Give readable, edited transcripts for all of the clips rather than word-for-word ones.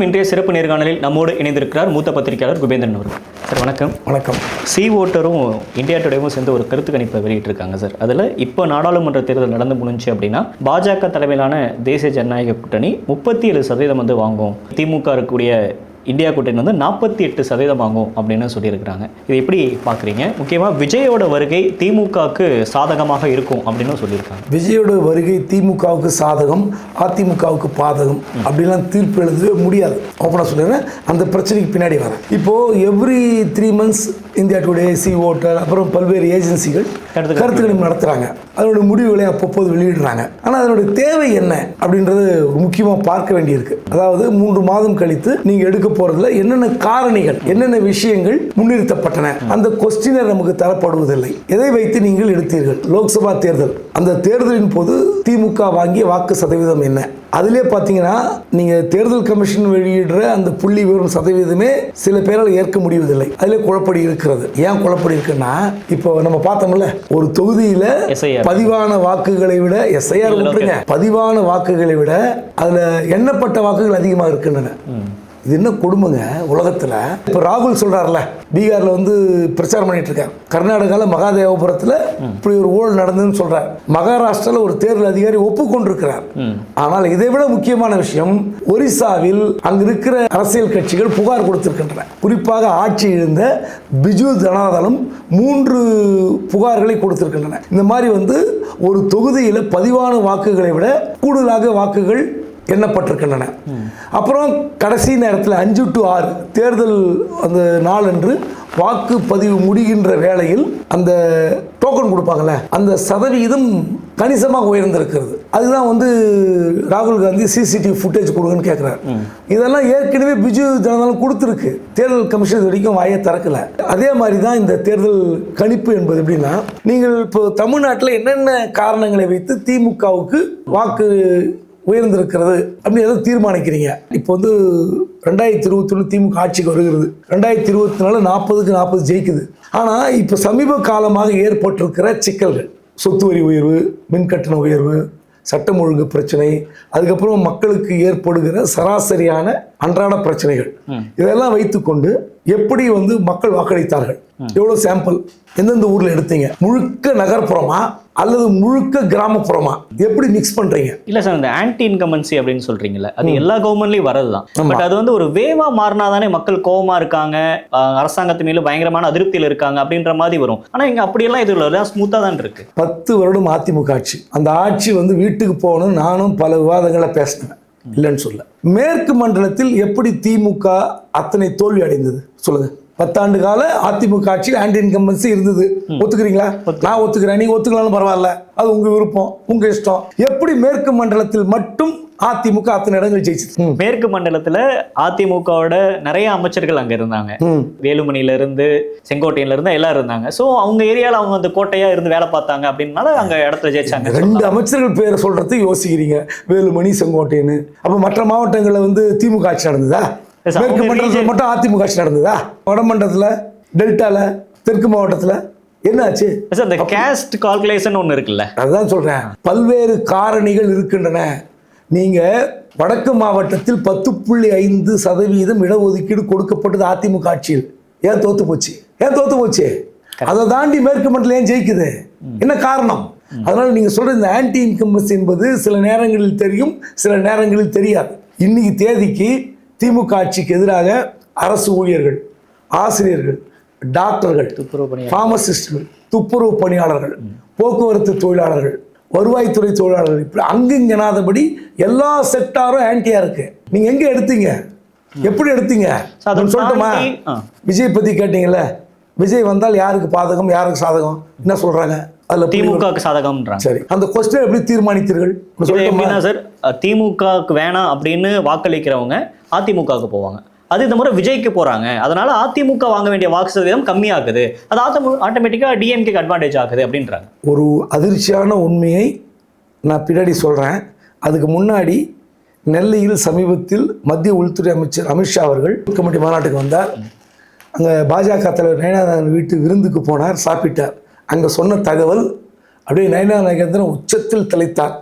இன்றைய சிறப்பு நேர்காணலில் நம்மோடு இணைந்திருக்கிறார் மூத்த பத்திரிகையாளர் குபேந்திரன் அவர்கள். சார் வணக்கம். வணக்கம். சி ஓட்டரும் இந்தியா டுடேவும் சேர்ந்து ஒரு கருத்து கணிப்பை வெளியிட்டிருக்காங்க சார். அதில் இப்போ நாடாளுமன்ற தேர்தல் நடந்து முடிஞ்சு அப்படின்னா பாஜக தலைமையிலான தேசிய ஜனநாயக கூட்டணி 37% வந்து வாங்கும், திமுக இருக்கக்கூடிய இந்தியா கூட்டணி வந்து 48% வாங்கும் அப்படின்னு சொல்லியிருக்கிறாங்க. இது எப்படி பார்க்குறீங்க? முக்கியமாக விஜயோட வருகை திமுகவுக்கு சாதகமாக இருக்கும் அப்படின்னு சொல்லியிருக்காங்க. விஜயோட வருகை திமுகவுக்கு சாதகம், அதிமுகவுக்கு பாதகம் அப்படிலாம் தீர்ப்பு எழுதவே முடியாது. ஓப்பனாக சொல்லிடுறேன், அந்த பிரச்சனைக்கு பின்னாடி வரேன். இப்போது every 3 months India today, C voter, அப்புறம் பல்வேறு ஏஜென்சிகள் கருத்து கணிப்பு நடத்துகிறாங்க. அதனுடைய முடிவுகளை அப்பப்போது வெளியிடுறாங்க. ஆனால் அதனுடைய தேவை என்ன அப்படின்றது முக்கியமாக பார்க்க வேண்டியிருக்கு. அதாவது 3 மாதம் கழித்து நீங்கள் எடுக்க போறதுல என்னென்ன காரணிகள், என்னென்ன விஷயங்கள் முன்னிறுத்தப்பட்டன, அந்த கொஸ்டினர் நமக்கு தரப்படுவதில்லை. எதை வைத்து நீங்கள் எடுத்தீர்கள்? லோக்சபா தேர்தல், அந்த தேர்தலின் போது திமுக வாங்கிய வாக்கு சதவீதம் என்ன? அதிலே பார்த்தீங்கன்னா நீங்கள் தேர்தல் கமிஷன் வெளியிடுற அந்த புள்ளி விவரம் சதவீதமே சில பேரால் ஏற்க முடிவதில்லை. அதிலே குழப்படி இருக்கிறது. ஏன் குழப்படி இருக்குன்னா, இப்போ நம்ம பார்த்தோம்ல, ஒரு தொகுதியில் பதிவான வாக்குகளை விட எஸ்ஐஆர் விட்டுருங்க, பதிவான வாக்குகளை விட அதில் எண்ணப்பட்ட வாக்குகள் அதிகமாக இருக்கின்றன. இது என்ன கொடுமைங்க உலகத்தில். இப்போ ராகுல் சொல்கிறார்ல, பீகாரில் வந்து பிரச்சாரம் பண்ணிட்டு இருக்கார், கர்நாடகாவில் மகாதேவபுரத்தில் இப்படி ஒரு ஊழல் நடந்ததுன்னு சொல்கிறார், மகாராஷ்டிராவில் ஒரு தேர்தல் அதிகாரி ஒப்புக்கொண்டிருக்கிறார். ஆனால் இதை விட முக்கியமான விஷயம், ஒரிசாவில் அங்கு இருக்கிற அரசியல் கட்சிகள் புகார் கொடுத்திருக்கின்றன. குறிப்பாக ஆட்சி இழந்த பிஜு ஜனதாதளம் 3 புகார்களை கொடுத்திருக்கின்றன. இந்த மாதிரி வந்து ஒரு தொகுதியில் பதிவான வாக்குகளை விட கூடுதலாக வாக்குகள் எண்ணப்பட்டிருக்கின்றன. அப்புறம் கடைசி நேரத்தில் 5 to 6 தேர்தல் அந்த நாளன்று வாக்குப்பதிவு முடிகின்ற வேளையில் அந்த டோக்கன் கொடுப்பாங்கல்ல, அந்த சதவீதம் கணிசமாக உயர்ந்திருக்கிறது. அதுதான் வந்து ராகுல் காந்தி சிசிடிவி ஃபுட்டேஜ் கொடுங்கன்னு கேட்குறாரு. இதெல்லாம் ஏற்கனவே பிஜு ஜனதாதளம் கொடுத்துருக்கு. தேர்தல் கமிஷன் இது வரைக்கும் வாயை திறக்கல. அதே மாதிரி தான் இந்த தேர்தல் கணிப்பு என்பது எப்படின்னா, நீங்கள் இப்போ தமிழ்நாட்டில் என்னென்ன காரணங்களை வைத்து திமுகவுக்கு வாக்கு உயர்ந்திருக்கிறது அப்படின்னு எதை தீர்மானிக்கிறீங்க? இப்போ வந்து 2021 திமுக ஆட்சிக்கு வருகிறது, 2024 40க்கு 40 ஜெயிக்குது. ஆனால் இப்போ சமீப காலமாக ஏற்பட்டிருக்கிற சிக்கல்கள், சொத்து வரி உயர்வு, மின்கட்டண உயர்வு, சட்டம் ஒழுங்கு பிரச்சனை, அதுக்கப்புறம் மக்களுக்கு ஏற்படுகிற சராசரியான அன்றாட பிரச்சனைகள், இதெல்லாம் வைத்துக்கொண்டு எப்படி வந்து மக்கள் வாக்களித்தார்கள், எவ்வளோ சாம்பிள், எந்தெந்த ஊரில் எடுத்தீங்க, முழுக்க நகர்ப்புறமா அல்லது முழுக்க கிராமப்புறமா, எப்படி மிக்ஸ் பண்றீங்க? இல்ல சார், இந்த ஆன்டி இன்கம்பன்சி அப்படின்னு சொல்றீங்கல்ல, அது எல்லா கவர்மெண்ட்லயும் வரதுதான். பட் அது வந்து ஒரு வேவா மாறினாதானே மக்கள் கோவமா இருக்காங்க, அரசாங்கத்து மேல பயங்கரமான அதிருப்தியில் இருக்காங்க அப்படின்ற மாதிரி வரும். ஆனா இங்க அப்படியெல்லாம் இது இல்லை, ஸ்மூத்தா தான் இருக்கு. 10 வருடம் அதிமுக ஆட்சி, அந்த ஆட்சி வந்து வீட்டுக்கு போகணும். நானும் பல விவாதங்களை பேசினேன், இல்லைன்னு சொல்ல. மேற்கு மண்டலத்தில் எப்படி திமுக அத்தனை தோல்வி அடைந்தது சொல்லுங்க? 10 ஆண்டு கால அதிமுக ஆட்சி ஆன்டி இன்கம்பன்சி இருந்தது, ஒத்துக்கிறீங்களா? நான் ஒத்துக்கிறேன், நீங்க ஒத்துக்கலாம்னு பரவாயில்ல, அது உங்க விருப்பம், உங்க இஷ்டம். எப்படி மேற்கு மண்டலத்தில் மட்டும் அதிமுக அத்தனை இடங்கள் ஜெயிச்சு? மேற்கு மண்டலத்துல அதிமுகவோட நிறைய அமைச்சர்கள் அங்க இருந்தாங்க. வேலுமணில இருந்து செங்கோட்டையில இருந்து எல்லாரும் இருந்தாங்க. சோ அவங்க ஏரியால அவங்க அந்த கோட்டையா இருந்து வேலை பார்த்தாங்க அப்படின்னால அங்க இடத்துல ஜெயிச்சாங்க. 2 அமைச்சர்கள் பேரை சொல்றதுக்கு யோசிக்கிறீங்க, வேலுமணி, செங்கோட்டைன்னு. அப்ப மற்ற மாவட்டங்களில் வந்து திமுக ஆட்சி நடந்ததா? மேற்கு மண்டலத்தில் மட்டும் அதிமுக ஆட்சி நடந்ததா? வடமண்டலத்தில், டெல்டால, தெற்கு மாவட்டத்தில் என்ன ஆச்சு? அந்த கேஸ்ட் கால்குலேஷன் ஒன்று இருக்குல்ல, அதுதான் சொல்றேன். பல்வேறு காரணிகள் இருக்கின்றன. நீங்க வடக்கு மாவட்டத்தில் 10.5% இடஒதுக்கீடு கொடுக்கப்பட்டது அதிமுக ஆட்சியில். ஏன் தோத்து போச்சு? அதை தாண்டி மேற்கு மண்டலம் ஏன் ஜெயிக்குது? என்ன காரணம்? அதனால நீங்க சொல்ற இந்த ஆன்டி இன்கம்பன்சி என்பது சில நேரங்களில் தெரியும், சில நேரங்களில் தெரியாது. இன்னைக்கு தேதிக்கு திமுக ஆட்சிக்கு எதிராக அரசு ஊழியர்கள், ஆசிரியர்கள், டாக்டர்கள், பார்மசிஸ்டுகள், துப்புரவு பணியாளர்கள், போக்குவரத்து தொழிலாளர்கள், வருவாய்த்துறை தொழிலாளர்கள், இப்படி அங்குங்கனாதபடி எல்லா செக்டாரும் ஆன்டியா இருக்கு. நீங்க எங்க எடுத்தீங்க? எப்படி எடுத்தீங்க? சொல்லட்டுமா? விஜய் பத்தி கேட்டீங்கல்ல, விஜய் வந்தால் யாருக்கு பாதகம், யாருக்கு சாதகம், என்ன சொல்றாங்க? அதுல திமுக சாதகம்ன்றாங்க. சரி, அந்த கொஸ்டின் எப்படி தீர்மானித்தீர்கள்? சார், திமுகவுக்கு வேணாம் அப்படின்னு வாக்களிக்கிறவங்க அதிமுகவுக்கு போவாங்க. அது இந்த முறை விஜய்க்கு போறாங்க. அதனால அதிமுக வாங்க வேண்டிய வாக்கு சதவீதம் கம்மியாகுது. அது ஆட்டோமேட்டிக்கா டிஎம்கேக்கு அட்வான்டேஜ் ஆகுது அப்படின்றாங்க. ஒரு அதிர்ச்சியான உண்மையை நான் பின்னாடி சொல்றேன். அதுக்கு முன்னாடி நெல்லையில் சமீபத்தில் மத்திய உள்துறை அமைச்சர் அமித்ஷா அவர்கள் கமிட்டி மாநாட்டுக்கு வந்தார். அங்கே பாஜக தலைவர் நயனா வீட்டு விருந்துக்கு போனார், சாப்பிட்டார். அங்கே சொன்ன தகவல் அப்படியே நயனா நாகேந்திரன் உச்சத்தில் திளைத்தார்,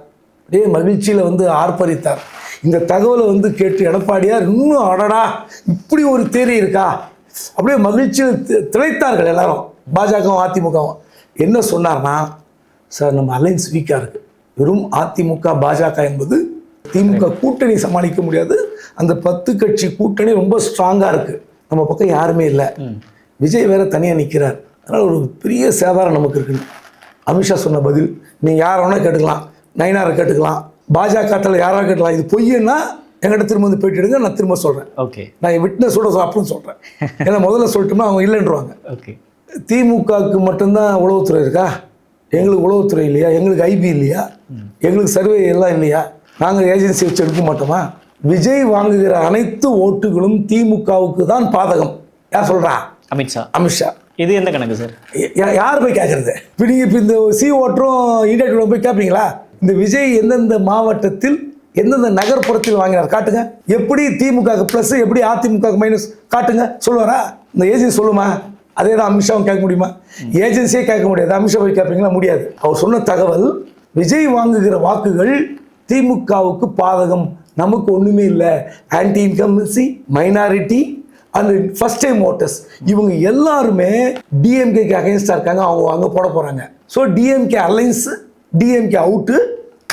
அப்படியே மகிழ்ச்சியில் வந்து ஆர்ப்பரித்தார். இந்த தகவலை வந்து கேட்டு எடப்பாடியார் இன்னும் அடடா இப்படி ஒரு தேரி இருக்கா அப்படியே மகிழ்ச்சியில் திளைத்தார்கள் எல்லாரும். பாஜகவும் அதிமுகவும் என்ன சொன்னார்னா, சார் நம்ம அலைன்ஸ் வீக்காக இருக்குது, வெறும் அதிமுக பாஜக என்பது திமுக கூட்டணி சமாளிக்க முடியாது, அந்த 10 கட்சி கூட்டணி ரொம்ப ஸ்ட்ராங்காக இருக்குது, நம்ம பக்கம் யாருமே இல்லை, விஜய் வேற தனியாக நிற்கிறார், அதனால் ஒரு பெரிய சேதாரம் நமக்கு இருக்குன்னு அமித்ஷா சொன்ன பதில். நீங்கள் யாரை வேணால் கேட்டுக்கலாம், நயினாரை கேட்டுக்கலாம், பாஜகத்தில் யாராவது கேட்கலாம், இது பொய்யன்னா என்கிட்ட திரும்ப வந்து போயிட்டு எடுங்க, நான் திரும்ப சொல்கிறேன். ஓகே, நான் விட்னஸோட அப்படின்னு சொல்கிறேன். ஏன்னா முதல்ல சொல்லிட்டோம்னா அவங்க இல்லைன்றுவாங்க. ஓகே, திமுகவுக்கு மட்டும்தான் உளவுத்துறை இருக்கா? எங்களுக்கு உளவுத்துறை இல்லையா? எங்களுக்கு ஐபி இல்லையா? எங்களுக்கு சர்வே எல்லாம் இல்லையா? நாங்கள் ஏஜென்சி வச்சு எடுக்க மாட்டோமா? விஜய் வாங்குகிற அனைத்து ஓட்டுகளும் திமுகவுக்கு தான் பாதகம். யார் சொல்கிறா? அமித்ஷா. இது எந்த கணக்கு சார்? யார் போய் கேட்கறது? இப்போ நீங்கள் இப்போ இந்த ஓட்டரும் இந்தியா டுடே போய் கேட்பீங்களா? இந்த விஜய் எந்தெந்த மாவட்டத்தில் எந்தெந்த நகர்ப்புறத்தில் வாங்கினார் காட்டுங்க. எப்படி திமுக ப்ளஸ் எப்படி அதிமுக மைனஸ் காட்டுங்க, சொல்லுவாரா? இந்த ஏஜென்சி சொல்லுமா? அதே தான் அமித்ஷாவும் கேட்க முடியுமா? ஏஜென்சியே கேட்க முடியாது. அமித்ஷா போய் கேட்பீங்களா? முடியாது. அவர் சொன்ன தகவல், விஜய் வாங்குகிற வாக்குகள் திமுகவுக்கு பாதகம், நமக்கு ஒன்றுமே இல்லை, anti incumbency, minority and first time voters, இவங்க எல்லாருமே டிஎம்கேக்கு அகைன்ஸ்டாக இருக்காங்க, அவங்க அங்கே போட போகிறாங்க. So DMK alliance, DMK out,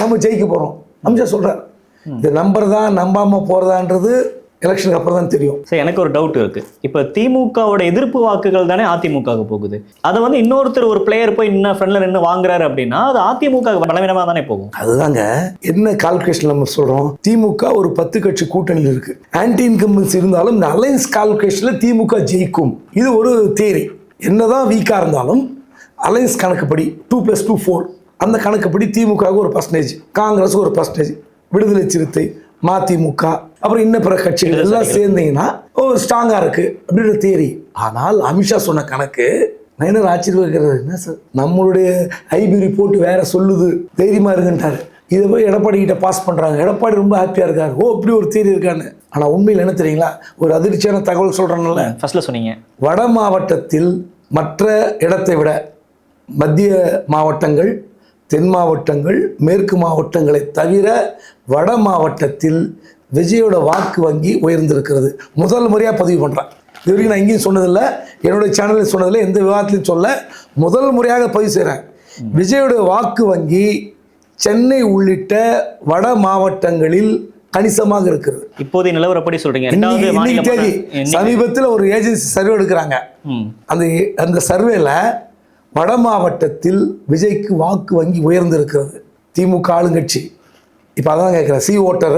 நம்ம ஜெயிக்க போகிறோம் அமித்ஷா சொல்கிறார். இது நம்புறதா நம்பாமல் போகிறதான்றது எலெக்ஷனுக்கு அப்புறம் தான் தெரியும். சார், எனக்கு ஒரு டவுட் இருக்குது. இப்போ திமுகவோட எதிர்ப்பு வாக்குகள் தானே அதிமுகவுக்கு போகுது. அதை வந்து இன்னொருத்தர் ஒரு பிளேயர் போய் இன்னும் ஃப்ரெண்டில் நின்று வாங்குறாரு அப்படின்னா அது அதிமுக பலவீனமாக தானே போகும். அதுதாங்க என்ன கால்குலேஷன் நம்ம சொல்கிறோம். திமுக ஒரு 10 கட்சி கூட்டணியில் இருக்குது. ஆன்டி இன்கம்பன்சி இருந்தாலும் இந்த அலைன்ஸ் கால்குலேஷனில் திமுக ஜெயிக்கும். இது ஒரு தியரி. என்னதான் வீக்காக இருந்தாலும் அலைன்ஸ் கணக்குப்படி 2+2 4 அந்த கணக்குப்படி திமுகவுக்கு ஒரு பர்சன்டேஜ், காங்கிரஸுக்கு ஒரு பர்சன்டேஜ், விடுதலை சிறுத்தை, மதிமுக, அப்புறம் இன்னும் பிற கட்சிகள் எல்லாம் சேர்ந்தீங்கன்னா ஸ்ட்ராங்காக இருக்குது அப்படின்ற தியரி. ஆனால் அமித்ஷா சொன்ன கணக்கு நான் என்ன ஆச்சரியம் வைக்கிறது, என்ன சார் நம்மளுடைய ஐபி ரிப்போர்ட் வேற சொல்லுது, தைரியமாக இருக்குன்ட்டாரு. இதை போய் எடப்பாடி கிட்ட பாஸ் பண்ணுறாங்க. எடப்பாடி ரொம்ப ஹாப்பியாக இருக்காரு, ஓ இப்படி ஒரு தியரி இருக்கான்னு. ஆனால் உண்மையில் என்ன தெரியுங்களா, ஒரு அதிர்ச்சியான தகவல் சொல்கிறேன்ல, ஃபர்ஸ்ட்ல சொன்னீங்க, வட மாவட்டத்தில் மற்ற இடத்தை விட மத்திய மாவட்டங்கள், தென் மாவட்டங்கள், மேற்கு மாவட்டங்களை தவிர வட மாவட்டத்தில் விஜயோட வாக்கு வங்கி உயர்ந்திருக்கிறது. முதல் முறையாக பதிவு பண்ணுறேன். இது வரைக்கும் நான் எங்கேயும் சொன்னதில்லை, என்னுடைய சேனலில் சொன்னதில்லை, எந்த விவாதத்திலையும் சொல்ல, முதல் முறையாக பதிவு செய்கிறேன். விஜயோட வாக்கு வங்கி சென்னை உள்ளிட்ட வட மாவட்டங்களில் கணிசமாக இருக்கிறது. இப்போதைய நிலவரப்படி சொல்றீங்க. சமீபத்தில் ஒரு ஏஜென்சி சர்வே எடுக்கிறாங்க. அந்த சர்வேல வட மாவட்டத்தில் விஜய்க்கு வாக்கு வங்கி உயர்ந்திருக்கிறது. திமுக ஆளுங்கட்சி இப்போ அதான் கேட்குறேன். ஓட்டர்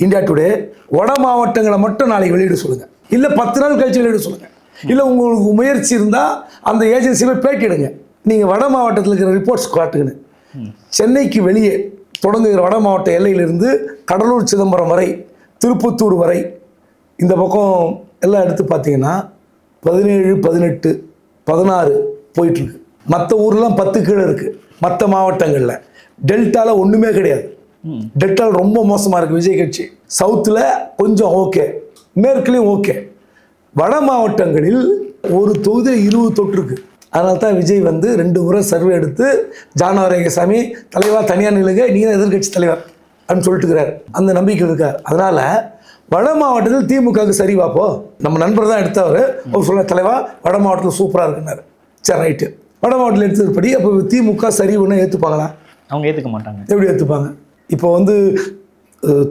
இந்தியா டுடே வட மாவட்டங்களை மட்டும் நாளைக்கு வெளியிட சொல்லுங்க, இல்லை 10 நாள் கழிச்சு வெளியிட சொல்லுங்க, இல்லை உங்களுக்கு முயற்சி இருந்தால் அந்த ஏஜென்சியை பேட்டிடுங்க. நீங்கள் வட மாவட்டத்தில் இருக்கிற ரிப்போர்ட்ஸ் காட்டுங்கன்னு. சென்னைக்கு வெளியே தொடங்குகிற வட மாவட்ட எல்லையிலிருந்து கடலூர் சிதம்பரம் வரை, திருப்பத்தூர் வரை, இந்த பக்கம் எல்லாம் எடுத்து பார்த்தீங்கன்னா 17, 18, 16 போயிட்டுருக்கு. மற்ற ஊர்லாம் 10 கீழே இருக்குது. மற்ற மாவட்டங்களில் டெல்டாவில் ஒன்றுமே கிடையாது. டெல்டாவில் ரொம்ப மோசமாக இருக்குது விஜய் கட்சி. சவுத்தில் கொஞ்சம் ஓகே, மேற்குலேயும் ஓகே. வட மாவட்டங்களில் ஒரு தொகுதியில் 20 தொற்றுருக்கு. அதனால தான் விஜய் வந்து 2 முறை சர்வே எடுத்து ஜானவரேகசாமி தலைவா தனியார் நிலுங்க, நீங்கள் தான் எதிர்கட்சி தலைவர் அப்படின்னு சொல்லிட்டுக்கிறார். அந்த நம்பிக்கை இருக்கார். அதனால் வட மாவட்டத்தில் திமுகவுக்கு சரி வாப்போ, நம்ம நண்பர் தான் எடுத்தவர், அவர் சொல்ல தலைவா வட மாவட்டத்தில் சூப்பராக இருக்குன்னாரு. சரி ரைட்டு, வட மாவட்டத்தில் எடுத்ததுபடி அப்போ திமுக சரி ஒன்று ஏற்றுப்பாங்களா? அவங்க ஏற்றுக்க மாட்டாங்க. எப்படி ஏற்றுப்பாங்க? இப்போ வந்து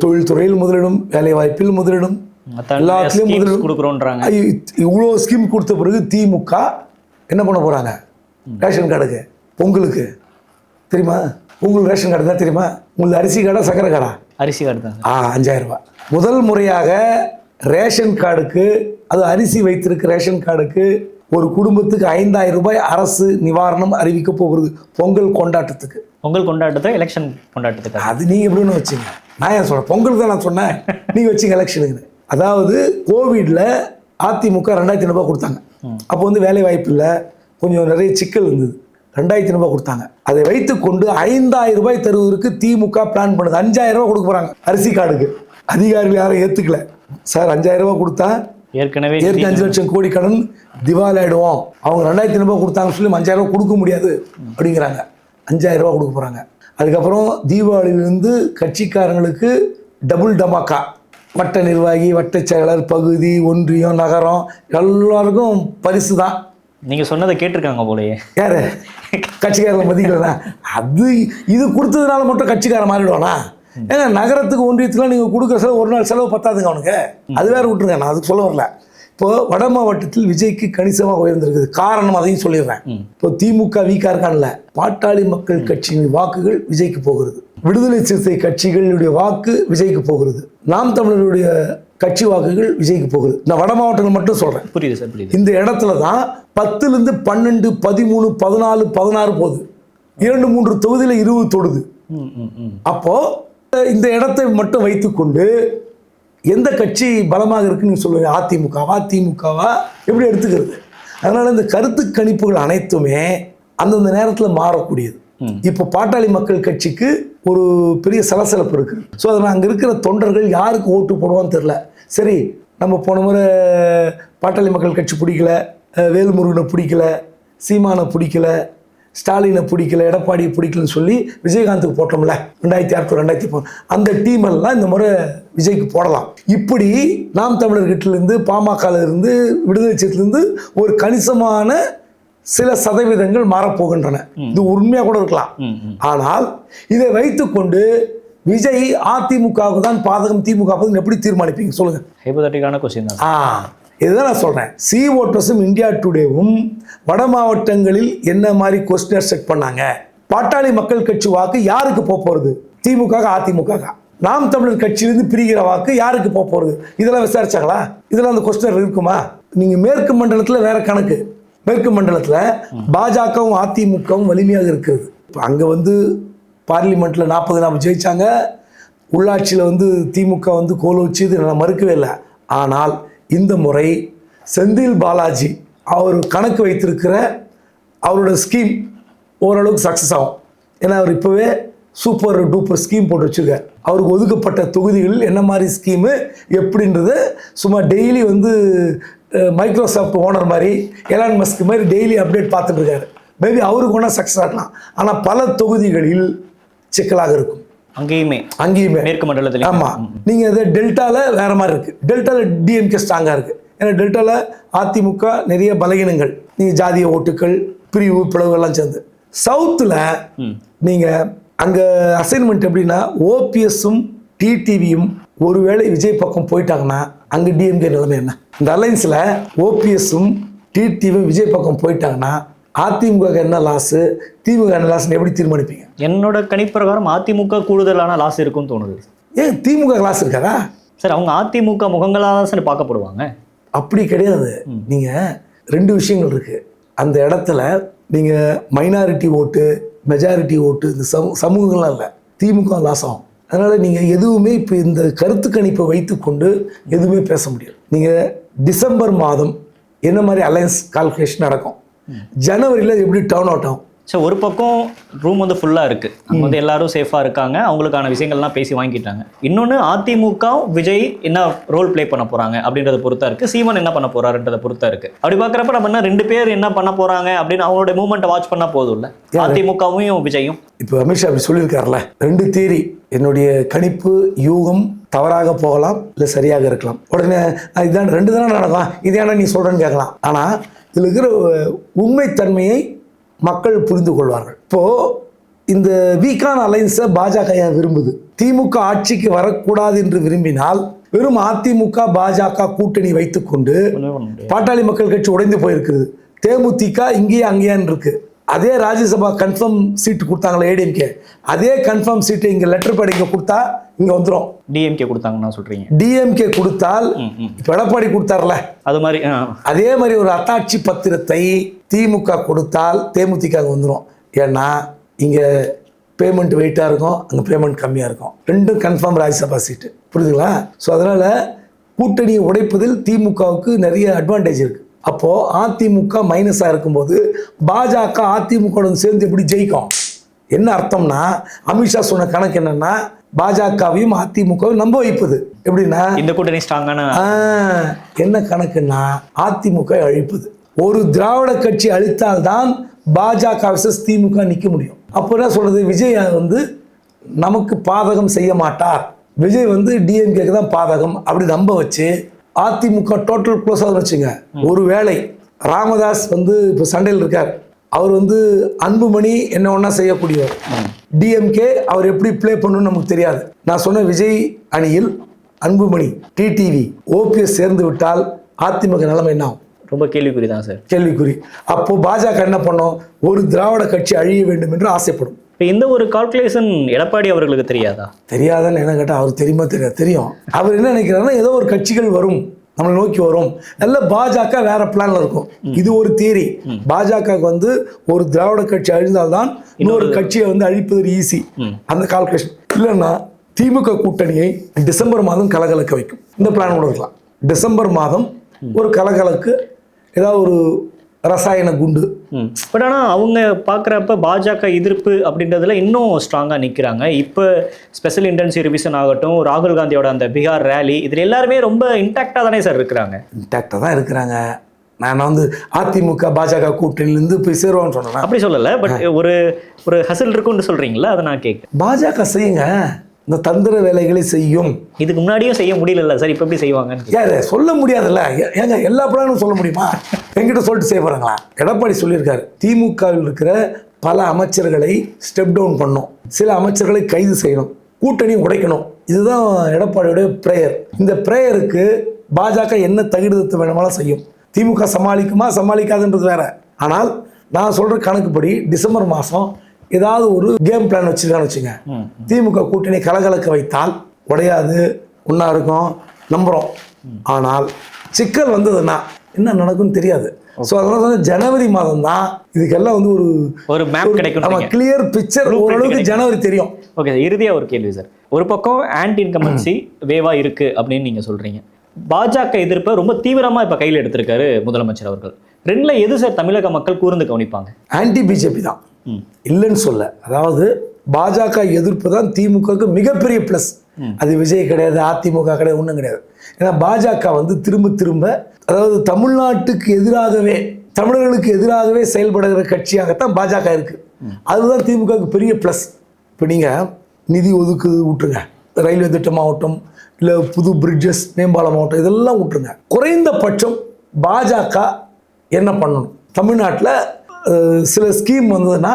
தொழில்துறையில் முதலிடும், வேலை வாய்ப்பில் முதலிடும், எல்லாத்துலேயும் முதலிடும் கொடுக்குறோன்றாங்க. இவ்வளோ ஸ்கீம் கொடுத்த பிறகு திமுக என்ன பண்ண போகிறாங்க? ரேஷன் கார்டுக்கு, பொங்கலுக்கு தெரியுமா? உங்களுக்கு ரேஷன் கார்டு தான் தெரியுமா? உங்களுக்கு அரிசி கார்டா சக்கரை கார்டா? அரிசி கார்டு தான். 5000 ரூபாய். முதல் முறையாக ரேஷன் கார்டுக்கு, அது அரிசி வைத்திருக்க ரேஷன் கார்டுக்கு ஒரு குடும்பத்துக்கு 5000 ரூபாய் அரசு நிவாரணம் அறிவிக்க போகிறது பொங்கல் கொண்டாட்டத்துக்கு. பொங்கல் கொண்டாட்டத்தை எலெக்ஷன் கொண்டாட்டத்துக்கு அது நீங்கள் எப்படின்னு வச்சுங்க. நான் ஏன் சொல்கிறேன், பொங்கல் தான் நான் சொன்னேன், நீங்கள் வச்சுங்க எலெக்ஷனுக்கு. அதாவது கோவிடில் அதிமுக 2000 ரூபாய் கொடுத்தாங்க. அப்போ வந்து வேலை வாய்ப்பு இல்லை, கொஞ்சம் நிறைய சிக்கல் இருந்தது. 2000 ரூபாய் கொடுத்தாங்க. அதை வைத்துக்கொண்டு 5000 ரூபாய் தருவதற்கு திமுக பிளான் பண்ணுது. 5000 ரூபாய் கொடுக்க போகிறாங்க அரிசி கார்டுக்கு. அதிகாரிகள் யாரும் ஏற்றுக்கல. சார் 5000 ரூபாய் கொடுத்தா ஏற்கனவே 5 லட்சம் கோடி கடன் திவால் ஆகிடுவோம், அவங்க 2000 ரூபாய் கொடுத்தாங்கன்னு சொல்லி 5000 ரூபாய் கொடுக்க முடியாது அப்படிங்கிறாங்க. 5000 ரூபாய் கொடுக்க போகிறாங்க. அதுக்கப்புறம் தீபாவளியிலேருந்து கட்சிக்காரங்களுக்கு டபுள் டமாக்கா, வட்ட நிர்வாகி, வட்டச் செயலர், பகுதி, ஒன்றியம், நகரம் எல்லாருக்கும் பரிசு தான். நீங்கள் சொன்னதை கேட்டிருக்காங்க போலயே. யாரு கட்சிக்காரங்களை மதிக்கலண்ணா? அது இது கொடுத்ததுனால மட்டும் கட்சிக்காரன் மாறிடுவானா? ஏன்னா நகரத்துக்கு ஒன்றியத்துக்குலாம் நீங்கள் கொடுக்குற செலவு ஒரு நாள் செலவு பத்தாதுங்க அவனுக்கு. அது வேறு விட்டுருங்க, நான் அதுக்கு சொல்ல வரல. இப்போ வட மாவட்டத்தில் விஜய்க்கு கணிசமாக உயர்ந்திருக்குது. காரணம் அதையும் சொல்லிடுறேன். இப்போ திமுக வீக்கா இருக்கான்ல, பாட்டாளி மக்கள் கட்சியின் வாக்குகள் விஜய்க்கு போகிறது, விடுதலை சிறுத்தை கட்சிகளுடைய வாக்கு விஜய்க்கு போகிறது, நாம் தமிழருடைய கட்சி வாக்குகள் விஜய்க்கு போகுது. நான் வட மாவட்டங்கள் மட்டும் சொல்றேன். புரியுது சார், புரியுது. இந்த இடத்துல தான் 10லேருந்து 12, 13, 14, 16 போகுது. 2-3 தொகுதியில் 20 தொடுது. அப்போ இந்த இடத்தை மட்டும் வைத்துக்கொண்டு எந்த கட்சி பலமாக இருக்குன்னு நீங்க சொல்லுவீங்க? அதிமுகவா எப்படி எடுத்துக்கிறது? அதனால இந்த கருத்து கணிப்புகள் அனைத்துமே அந்தந்த நேரத்தில் மாறக்கூடியது. இப்போ பாட்டாளி மக்கள் கட்சிக்கு ஒரு பெரிய சலசலப்பு இருக்கு. ஸோ அதனால் அங்கே இருக்கிற தொண்டர்கள் யாருக்கு ஓட்டு போடுவான்னு தெரில. சரி, நம்ம போன முறை பாட்டாளி மக்கள் கட்சி பிடிக்கல, வேல்முருகனை பிடிக்கல, சீமானை பிடிக்கல, ஸ்டாலினை பிடிக்கல, எடப்பாடியை பிடிக்கலன்னு சொல்லி விஜயகாந்துக்கு போட்டோம்ல 2006, 2003, அந்த டீம் எல்லாம் இந்த முறை விஜய்க்கு போடலாம். இப்படி நாம் தமிழர்கிட்டிருந்து, பாமகலேருந்து, விடுதலை சிறுத்தையிலிருந்து ஒரு கணிசமான சில சதவீதங்கள் மாறப்போகின்றன. இது உண்மையாக கூட இருக்கலாம். ஆனால் இதை வைத்துக்கொண்டு விஜய் அதிமுகவுக்கு தான் பாதகம், திமுக எப்படி தீர்மானிப்பீங்க சொல்லுங்க? ஹைபோதட்டிக்கான கொஸ்டின் தான். இதுதான் நான் சொல்றேன். சி ஓட்டர்ஸும் இந்தியா டுடேவும் வட மாவட்டங்களில் என்ன மாதிரி கொஸ்டினர் செட் பண்ணாங்க? பாட்டாளி மக்கள் கட்சி வாக்கு யாருக்கு போறது? திமுக, அதிமுக. நாம் தமிழர் கட்சியிலிருந்து பிரிகிற வாக்கு யாருக்கு போறது? இதெல்லாம் விசாரிச்சாங்களா? இதெல்லாம் அந்த கொஸ்டினர் இருக்குமா? நீங்க மேற்கு மண்டலத்தில் வேற கணக்கு. மேற்கு மண்டலத்தில் பாஜகவும் அதிமுகவும் வலிமையாக இருக்கிறது. இப்போ அங்கே பார்லிமெண்ட்ல 40 ஜெயிச்சாங்க. உள்ளாட்சியில் திமுக கோல் வச்சு, இது நான் மறுக்கவே இல்லை. ஆனால் இந்த முறை செந்தில் பாலாஜி அவர் கணக்கு வைத்திருக்கிற அவரோட ஸ்கீம் ஓரளவுக்கு சக்ஸஸ் ஆகும். ஏன்னா அவர் இப்போவே சூப்பர் டூப்பர் ஸ்கீம் போட்டு வச்சுருக்கார். அவருக்கு ஒதுக்கப்பட்ட தொகுதிகளில் என்ன மாதிரி ஸ்கீமு எப்படின்றது சும்மா டெய்லி மைக்ரோசாஃப்ட் ஓனர் மாதிரி, எலான் மஸ்க் மாதிரி டெய்லி அப்டேட் பார்த்துட்டு இருக்காரு. மேபி அவருக்கு ஒன்றா சக்ஸஸ் ஆகலாம். ஆனால் பல தொகுதிகளில் சிக்கலாக இருக்கும். அங்கேயுமே மேற்கு மண்டலத்தில். ஆமாம், நீங்கள் இது டெல்டாவில் வேற மாதிரி இருக்குது. டெல்டாவில் டிஎம்கே ஸ்ட்ராங்காக இருக்குது. ஏன்னா டெல்டாவில் அதிமுக நிறைய பலகீனங்கள், நீங்கள் ஜாதிய ஓட்டுக்கள், பிரிவு பிளவுகள்லாம் சேர்ந்து. சவுத்தில் நீங்கள் அங்கே அசைன்மெண்ட் எப்படின்னா, ஓபிஎஸும் டிடிவியும் ஒருவேளை விஜய் பக்கம் போயிட்டாங்கன்னா அங்கே டிஎம்கே நிலைமை என்ன? இந்த அலைன்ஸில் ஓபிஎஸும் டிடிவியும் விஜய் பக்கம் போயிட்டாங்கன்னா அதிமுக என்ன லாஸு, திமுக என்ன லாஸ்ன்னு எப்படி தீர்மானிப்பீங்க? என்னோட கணிப்பிரகாரம் அதிமுக கூடுதலான லாஸ் இருக்கும்னு தோணுது. ஏன் திமுக லாஸ் இருக்காதா சார்? அவங்க அதிமுக முகங்களாக தான் சார் பார்க்கப்படுவாங்க. அப்படி கிடையாது. நீங்கள் 2 விஷயங்கள் இருக்குது அந்த இடத்துல. நீங்கள் மைனாரிட்டி ஓட்டு, மெஜாரிட்டி ஓட்டு, இந்த சமூகங்கள்லாம் இல்லை, திமுக லாஸ் ஆகும். அதனால் நீங்கள் எதுவுமே இப்போ இந்த கருத்து கணிப்பை வைத்துக்கொண்டு எதுவுமே பேச முடியாது. நீங்கள் டிசம்பர் மாதம் என்ன மாதிரி அலையன்ஸ் கால்குலேஷன் நடக்கும், ஜனவரியில் எப்படி டர்ன் அவுட் ஆகும்? சார், ஒரு பக்கம் ரூம் ஃபுல்லாக இருக்குது, அங்கே எல்லாரும் சேஃபாக இருக்காங்க, அவங்களுக்கான விஷயங்கள்லாம் பேசி வாங்கிட்டாங்க. இன்னொன்று அதிமுக விஜய் என்ன ரோல் ப்ளே பண்ண போகிறாங்க அப்படின்றத பொறுத்தா இருக்குது, சீமான் என்ன பண்ண போகிறாருன்றதை பொறுத்தா இருக்குது. அப்படி பார்க்குறப்ப நம்ம என்ன 2 பேர் என்ன பண்ண போகிறாங்க அப்படின்னு அவங்களோட மூவ்மெண்ட்டை வாட்ச் பண்ணால் போதும் இல்லை? அதிமுகவும் விஜயும். இப்போ அமித்ஷா அப்படி சொல்லியிருக்காருல்ல, 2 தியரி. என்னுடைய கணிப்பு யூகம் தவறாக போகலாம், இல்லை சரியாக இருக்கலாம். உடனே இதான் 2 தானே நடக்கும், இதான நீ சொல்கிறேன்னு கேட்கலாம். ஆனால் இதில் இருக்கிற உண்மைத்தன்மையை மக்கள் புரிந்து கொள்வார்கள். இப்போ இந்த வீக்கான அலைன்ஸை பாஜக ஏன் விரும்புது? திமுக ஆட்சிக்கு வரக்கூடாது என்று விரும்பினால் வெறும் அதிமுக பாஜக கூட்டணி வைத்துக்கொண்டு பாட்டாளி மக்கள் கட்சி உடைந்து போயிருக்குது. தேமுதிக இங்கேயே அங்கேயான்னு இருக்கு. அதே ராஜ்யசபா கன்ஃபார்ம் சீட்டு கொடுத்தாங்களே ஏடிஎம்கே, அதே கன்ஃபார்ம் சீட்டு இங்கே லெட்டர் பேட் இங்கே கொடுத்தா இங்கே வந்துடும். டிஎம்கே கொடுத்தாங்கன்னா சொல்கிறீங்க? டிஎம்கே கொடுத்தால் இப்போ எடப்பாடி கொடுத்தார்ல, அது மாதிரி அதே மாதிரி ஒரு அத்தாட்சி பத்திரத்தை திமுக கொடுத்தால் தேமுதிக வந்துடும். ஏன்னா இங்கே பேமெண்ட் வெயிட்டாக இருக்கும், அங்கே பேமெண்ட் கம்மியாக இருக்கும். 2ம் கன்ஃபார்ம் ராஜ்யசபா சீட்டு. புரியுதுங்களா? ஸோ அதனால் கூட்டணியை உடைப்பதில் திமுகவுக்கு நிறைய அட்வான்டேஜ் இருக்குது. அப்போது அதிமுக மைனஸாக இருக்கும்போது பாஜக அதிமுகவுடன் சேர்ந்து எப்படி ஜெயிக்கும்? என்ன அர்த்தம்னா, அமித்ஷா சொன்ன கணக்கு என்னன்னா, பாஜகவையும் அதிமுகவும் நம்ப வைப்பது. எப்படின்னா, இந்த கூட்டணி ஸ்ட்ராங்கான என்ன கணக்குன்னா, அதிமுக அழிப்பது. ஒரு திராவிட கட்சி அழித்தால்தான் பாஜக விசஸ் திமுக நிற்க முடியும். அப்போ என்ன சொல்றது, விஜய் நமக்கு பாதகம் செய்ய மாட்டார், விஜய் வந்து டிஎம்கேக்கு தான் பாதகம் அப்படி நம்ப வச்சு அதிமுக டோட்டல் க்ளோஸ் ஆகுதுன்னு வச்சுங்க. ஒரு வேளை ராமதாஸ் வந்து இப்போ சண்டையில் இருக்கார், அவர் வந்து அன்புமணி என்ன ஒன்றா செய்யக்கூடியவர். டிஎம்கே அவர் எப்படி ப்ளே பண்ணணும்னு நமக்கு தெரியாது. நான் சொன்ன விஜய் அணியில் அன்புமணி, டிடிவி, ஓபிஎஸ் சேர்ந்து விட்டால் அதிமுக நிலைமை என்ன ஆகும்? ரொம்ப கேள்விக்குறி தான் சார். கேள்விக்குறி. அப்போ பாஜக என்ன பண்ணும்? ஒரு திராவிட கட்சி அழிய வேண்டும் என்று ஆசைப்படும். இப்போ இந்த ஒரு கால்குலேஷன் எடப்பாடி அவர்களுக்கு தெரியாதா? தெரியாதான்னு என்ன கேட்டால் அவர் தெரியுமா? தெரியாது. தெரியும். அவர் என்ன நினைக்கிறாருன்னா ஏதோ ஒரு கட்சிகள் வரும், நம்மளை நோக்கி வரும், நல்ல பாஜக வேற பிளான்ல இருக்கும். இது ஒரு தியரி. பாஜக வந்து ஒரு திராவிட கட்சி அழிந்தால்தான் இன்னொரு கட்சியை வந்து அழிப்பது ஈஸி, அந்த கால்குலேஷன். இல்லைன்னா திமுக கூட்டணியை டிசம்பர் மாதம் கலகலக்க வைக்கும். இந்த பிளான் கூட இருக்கலாம். டிசம்பர் மாதம் ஒரு கலகலக்கு, ஏதாவது ஒரு ரசாயன குண்டு. பட் ஆனால் அவங்க பார்க்குறப்ப பாஜக எதிர்ப்பு அப்படின்றதுல இன்னும் ஸ்ட்ராங்காக நிற்கிறாங்க. இப்போ ஸ்பெஷல் இன்டென்சிவ் ரிவிஷன் ஆகட்டும், ராகுல் காந்தியோட அந்த பீகார் ரேலி, இதில் எல்லாருமே ரொம்ப இன்டாக்டாக தானே சார் இருக்கிறாங்க? இன்டாக்டாக தான் இருக்கிறாங்க. நான் வந்து அதிமுக பாஜக கூட்டணியிலேருந்து போய் சேருவான்னு சொன்னேன். அப்படி சொல்லலை, பட் ஒரு ஒரு ஹசல் இருக்குன்னு சொல்கிறீங்களா? அதை நான் கேட்க. பாஜக செய்யுங்க, இந்த தந்திர வேலைகளை செய்யும். இதுக்கு முன்னாடியும் செய்ய முடியல சார், இப்போ எப்படி செய்வாங்கன்னு யார் சொல்ல முடியாதுல்ல. ஏங்க எல்லா பிளானும் சொல்ல முடியுமா? என்கிட்ட சொல்லிட்டு செய்ய போகிறாங்களா? எடப்பாடி சொல்லியிருக்காரு, திமுகவில் இருக்கிற பல அமைச்சர்களை ஸ்டெப் டவுன் பண்ணும், சில அமைச்சர்களை கைது செய்யணும், கூட்டணி உடைக்கணும். இதுதான் எடப்பாடியோடைய பிரேயர். இந்த பிரேயருக்கு பாஜக என்ன தகுதித்து வேணுமாலும் செய்யும். திமுக சமாளிக்குமா சமாளிக்காதுன்றது வேற. ஆனால் நான் சொல்கிற கணக்குப்படி டிசம்பர் மாதம் ஏதாவது ஒரு கேம் பிளான் வச்சுருக்கான்னு வச்சுங்க, திமுக கூட்டணி கலகலக்க வைத்தால் உடையாது, ஒன்றா இருக்கும், நம்புகிறோம். ஆனால் சிக்கல் வந்ததுன்னா என்ன நடக்கும்னு தெரியாது. ஸோ அதனால வந்து ஜனவரி மாதம் தான் இதுக்கெல்லாம் வந்து ஒரு மேப் கிடைக்கும். நம்ம கிளியர் பிக்சர் ஓரளவுக்கு ஜனவரி தெரியும். ஓகே சார், இறுதியாக ஒரு கேள்வி சார். ஒரு பக்கம் ஆன்டி இன்கம்பன்சி வேவா இருக்குது அப்படின்னு நீங்கள் சொல்கிறீங்க. பாஜக எதிர்ப்பை ரொம்ப தீவிரமாக இப்போ கையில் எடுத்திருக்காரு முதலமைச்சர் அவர்கள். ரெண்டுல எது சார் தமிழக மக்கள் கூர்ந்து கவனிப்பாங்க? ஆன்டி பிஜேபி தான், இல்லைன்னு சொல்ல. அதாவது பாஜக எதிர்ப்பு தான் திமுகவுக்கு மிகப்பெரிய ப்ளஸ். அது விஜய் கிடையாது, அதிமுக கிடையாது, ஒன்றும் கிடையாது. ஏன்னா பாஜக வந்து திரும்ப திரும்ப, அதாவது தமிழ்நாட்டுக்கு எதிராகவே, தமிழர்களுக்கு எதிராகவே செயல்படுகிற கட்சியாகத்தான் பாஜக இருக்கு. அதுதான் திமுகவுக்கு பெரிய ப்ளஸ். இப்போ நீங்கள் நிதி ஒதுக்குது விட்டுருங்க, ரயில்வே திட்டமாகட்டும், இல்லை புது பிரிட்ஜஸ் மேம்பாலமாகட்டும், இதெல்லாம் விட்டுருங்க. குறைந்தபட்சம் பாஜக என்ன பண்ணணும்? தமிழ்நாட்டில் சில ஸ்கீம் வந்ததுன்னா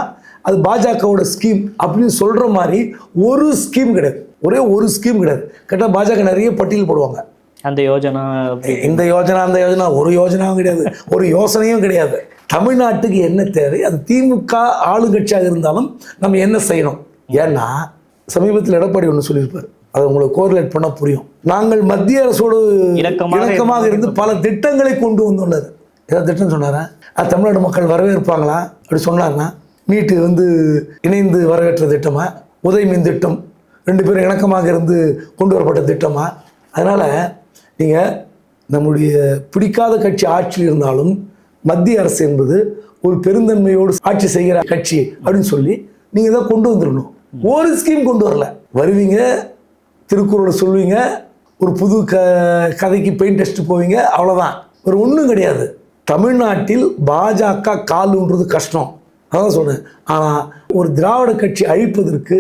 அது பாஜகவோட ஸ்கீம் அப்படின்னு சொல்கிற மாதிரி ஒரு ஸ்கீம் கிடையாது, ஒரே ஒரு ஸ்கீம் கிடையாது. கேட்டால் பாஜக நிறைய பட்டியல் போடுவாங்க. அந்த யோஜனா, இந்த யோஜனா, அந்த யோஜனா, ஒரு யோஜனாவும் கிடையாது, ஒரு யோசனையும் கிடையாது. தமிழ்நாட்டுக்கு என்ன தேவை, அது திமுக ஆளுங்கட்சியாக இருந்தாலும் நம்ம என்ன செய்யணும்? ஏன்னா சமீபத்தில் எடப்பாடி ஒன்று சொல்லியிருப்பார், அதை உங்களுக்கு கோரிலேட் பண்ணால் புரியும். நாங்கள் மத்திய அரசோடு இணக்கமாக இருந்து பல திட்டங்களை கொண்டு வந்துள்ளது. ஏதாவது திட்டம் சொன்னாரா? அது தமிழ்நாடு மக்கள் வரவேற்பாங்களா? அப்படி சொன்னார்னா, நீட்டு வந்து இணைந்து வரவேற்ற திட்டமா, உதய் மின் திட்டம் 2 பேரும் இணக்கமாக இருந்து கொண்டு வரப்பட்ட திட்டமா? அதனால் நீங்கள் நம்முடைய பிடிக்காத கட்சி ஆட்சியில் இருந்தாலும் மத்திய அரசு என்பது ஒரு பெருந்தன்மையோடு ஆட்சி செய்கிற கட்சி அப்படின்னு சொல்லி நீங்கள் தான் கொண்டு வந்துடணும். ஒரு ஸ்கீம் கொண்டு வரல. வருவீங்க, திருக்குறளை சொல்லுவீங்க, ஒரு புது கதைக்கு பெயிண்ட் டெஸ்ட் போவீங்க, அவ்வளோதான். ஒரு ஒன்றும் கிடையாது. தமிழ்நாட்டில் பாஜக கால் ஊன்றது கஷ்டம், அதான் சொன்னேன். ஆனால் ஒரு திராவிட கட்சி அழிப்பதற்கு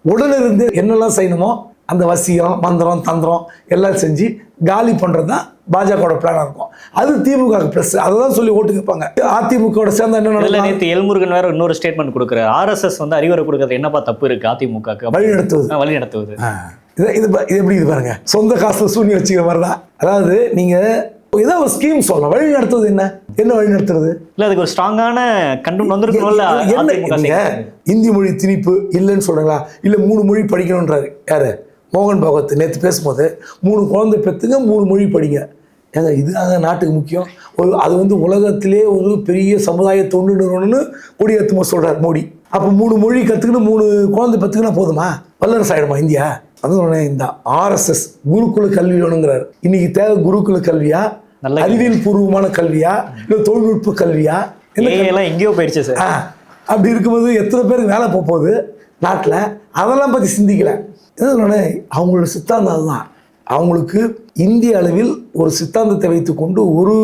உடனிருந்து என்னெல்லாம் செய்யணுமோ அந்த வசியம், மந்திரம், தந்திரம் எல்லாம் செஞ்சு காலி பண்ணுறது தான் பாஜகவோட பிளானாக இருக்கும். அது திமுக ப்ளஸ். அதை தான் சொல்லி ஓட்டு கேட்பாங்க. அதிமுகவோட சேர்ந்த என்ன நடக்கும்? நேற்று எல்முருகன் வேற இன்னொரு ஸ்டேட்மெண்ட் கொடுக்குறாரு, ஆர்எஸ்எஸ் வந்து அறிவுரை கொடுக்கறது என்னப்பா தப்பு இருக்கு அதிமுக வழி நடத்துவது. இது எப்படி இது பாருங்க, சொந்த காசுல சூனி வச்சுக்கிற மாதிரி தான். அதாவது நீங்க ஏதோ ஒரு ஸ்கீம் சொல்லலாம், வழி நடத்துவது என்ன வழி நடத்துறது? இல்லை, அதுக்கு ஒரு ஸ்ட்ராங்கான கண்டென்ட் வந்துருக்கணும்ல. நீங்க இந்தி மொழி திணிப்பு இல்லைன்னு சொல்றீங்களா? இல்லை 3 மொழி படிக்கணுன்றாரு யாரு? மோகன் பகவத் நேற்று பேசும்போது 3 குழந்தை பெற்றுங்க, 3 மொழி படிங்க. ஏங்க இதுதாங்க நாட்டுக்கு முக்கியம். அது வந்து உலகத்திலே ஒரு பெரிய சமுதாய தொண்டு நிறுவனம்னு கொடியேற்றுமோ சொல்றாரு மோடி. அப்போ 3 மொழி கற்றுக்கின்னு 3 குழந்தை பெற்றுக்கினா போதுமா? வல்லரசு ஆகிடுமா இந்தியா? அதுவும் இந்த ஆர்எஸ்எஸ் குருகுல கல்வி வேணுங்கிறாரு. இன்னைக்கு தேவை குருகுல கல்வியா, அறிவியல் பூர்வமான கல்வியா, இல்லை தொழில்நுட்ப கல்வியா? எல்லாம் எங்கேயோ போயிடுச்சு சார். அப்படி இருக்கும்போது எத்தனை பேருக்கு வேலை போகுது நாட்டில்? அதெல்லாம் பற்றி சிந்திக்கல. அவங்களோட சித்தாந்தம் அதுதான். அவங்களுக்கு இந்திய அளவில் ஒரு சித்தாந்தத்தை வைத்துக்கொண்டு ஒரு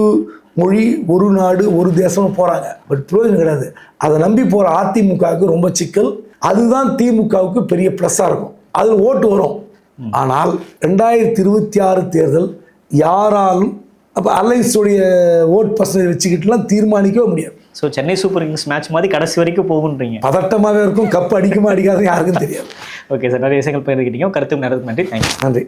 மொழி, ஒரு நாடு, ஒரு தேசம் போகிறாங்க. பட் பிரயோஜனம் கிடையாது. அதை நம்பி போகிற அதிமுகவுக்கு ரொம்ப சிக்கல். அதுதான் திமுகவுக்கு பெரிய ப்ளஸ்ஸாக இருக்கும். அதில் ஓட்டு வரும். ஆனால் 2026 தேர்தல் யாராலும் அப்போ அலைன்ஸுடைய ஓட் பர்சன்டேஜ் வச்சுக்கிட்டுலாம் தீர்மானிக்கவே முடியாது. So Chennai super Kings match மாதிரி கடைசி வரைக்கும் போகுன்றீங்க. பதட்டமாகவே இருக்கும், கப் அடிக்குமா அடிக்காது யாருக்கும் தெரியாது. ஓகே சார், நிறைய விஷயங்கள் பகிர்ந்துக்கிட்டீங்க. கருத்து நேரத்துக்கு நன்றி. தேங்க்யூ. நன்றி.